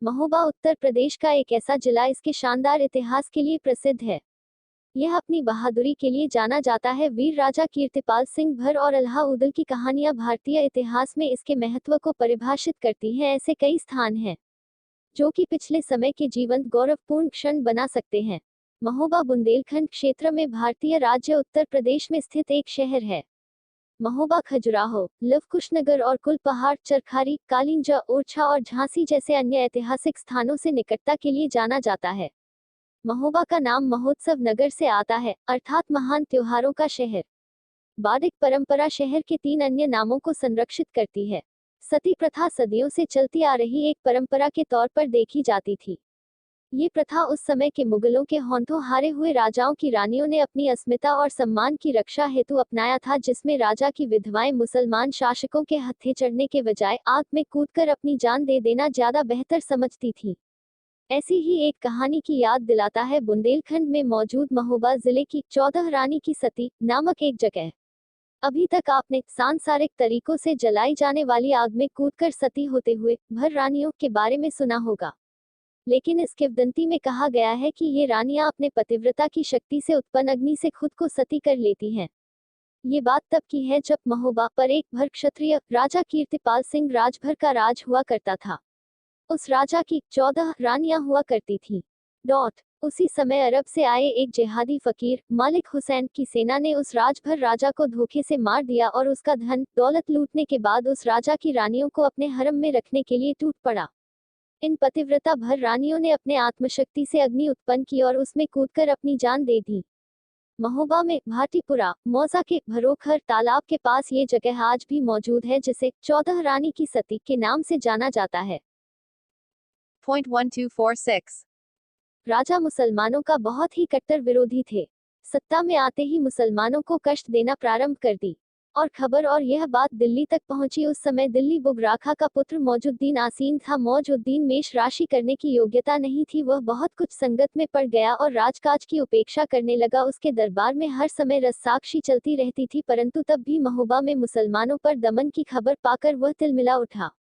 महोबा उत्तर प्रदेश का एक ऐसा जिला इसके शानदार इतिहास के लिए प्रसिद्ध है। यह अपनी बहादुरी के लिए जाना जाता है। वीर राजा कीर्तिपाल सिंह भर और अलाउद्दीन की कहानियां भारतीय इतिहास में इसके महत्व को परिभाषित करती हैं। ऐसे कई स्थान हैं जो कि पिछले समय के जीवंत गौरवपूर्ण क्षण बना सकते हैं। महोबा बुंदेलखंड क्षेत्र में भारतीय राज्य उत्तर प्रदेश में स्थित एक शहर है। महोबा खजुराहो, लवकुशनगर और कुल पहाड़, चरखारी, कालिंजा, ओरछा और झांसी जैसे अन्य ऐतिहासिक स्थानों से निकटता के लिए जाना जाता है। महोबा का नाम महोत्सव नगर से आता है, अर्थात महान त्योहारों का शहर। बादिक परंपरा शहर के 3 अन्य नामों को संरक्षित करती है। सती प्रथा सदियों से चलती आ रही एक परंपरा के तौर पर देखी जाती थी। ये प्रथा उस समय के मुगलों के होंठों हारे हुए राजाओं की रानियों ने अपनी अस्मिता और सम्मान की रक्षा हेतु अपनाया था, जिसमें राजा की विधवाएं मुसलमान शासकों के हत्थे चढ़ने के बजाय आग में कूदकर अपनी जान दे देना ज्यादा बेहतर समझती थी। ऐसी ही एक कहानी की याद दिलाता है बुंदेलखंड में मौजूद महोबा जिले की 14 रानी की सती नामक एक जगह। अभी तक आपने सांसारिक तरीकों से जलाई जाने वाली आग में कूदकर सती होते हुए भर रानियों के बारे में सुना होगा, लेकिन इस किंवदंती में कहा गया है कि ये रानियां अपने पतिव्रता की शक्ति से उत्पन्न अग्नि से खुद को सती कर लेती हैं। ये बात तब की है जब महोबा पर एक भर क्षत्रिय राजा कीर्तिपाल सिंह राजभर का राज हुआ करता था। उस राजा की 14 रानियां हुआ करती थी। उसी समय अरब से आए एक जिहादी फकीर मालिक हुसैन की सेना ने उस राजभर राजा को धोखे से मार दिया और उसका धन दौलत लूटने के बाद उस राजा की रानियों को अपने हरम में रखने के लिए टूट पड़ा। इन पतिव्रता भर रानियों ने अपने आत्मशक्ति से अग्नि उत्पन्न की और उसमें कूदकर अपनी जान दे दी। महोबा में भाटीपुरा मौजा के भरोखर तालाब के पास ये जगह आज भी मौजूद है, जिसे 14 रानी की सती के नाम से जाना जाता है। Point 1246. राजा मुसलमानों का बहुत ही कट्टर विरोधी थे। सत्ता में आते ही मुसलमानों को कष्ट देना प्रारंभ कर दी और खबर और यह बात दिल्ली तक पहुंची। उस समय दिल्ली बुगराखा का पुत्र मौजुद्दीन आसीन था। मौजुद्दीन मेष राशि करने की योग्यता नहीं थी। वह बहुत कुछ संगत में पड़ गया और राजकाज की उपेक्षा करने लगा। उसके दरबार में हर समय रस्साकशी चलती रहती थी, परंतु तब भी महोबा में मुसलमानों पर दमन की खबर पाकर वह तिलमिला उठा।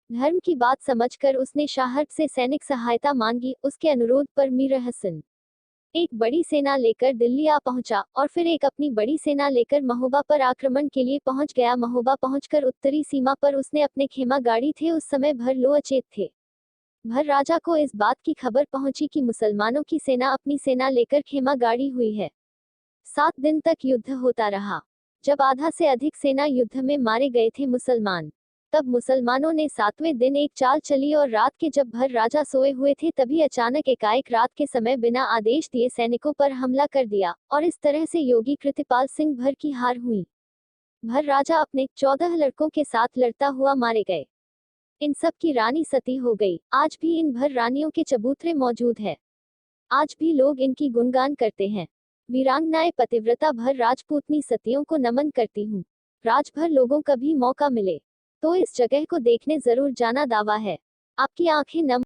धर्म की बात समझकर उसने शाहर से सैनिक सहायता मांगी। उसके अनुरोध पर मीर हसन एक बड़ी सेना लेकर दिल्ली आ पहुंचा और फिर एक अपनी बड़ी सेना लेकर महोबा पर आक्रमण के लिए पहुंच गया। महोबा पहुंचकर उत्तरी सीमा पर उसने अपने खेमा गाड़ी थे, उस समय भर लो अचेत थे। भर राजा को इस बात की खबर पहुंची कि मुसलमानों की सेना अपनी सेना लेकर खेमा गाड़ी हुई है। 7 दिन तक युद्ध होता रहा। जब आधा से अधिक सेना युद्ध में मारे गए थे मुसलमान, तब मुसलमानों ने 7वें दिन एक चाल चली और रात के जब भर राजा सोए हुए थे तभी अचानक एकाएक रात के समय बिना आदेश दिए सैनिकों पर हमला कर दिया और इस तरह से योगी कृतिपाल सिंह भर की हार हुई। भर राजा अपने 14 लड़कों के साथ लड़ता हुआ मारे गए। इन सब की रानी सती हो गई। आज भी इन भर रानियों के चबूतरे मौजूद है। आज भी लोग इनकी गुणगान करते हैं। वीरांगनाएं पतिव्रता भर राजपूतनी सतियों को नमन करती हूँ। राजभर लोगों कभी मौका मिले तो इस जगह को देखने जरूर जाना दावा है। आपकी आंखें नम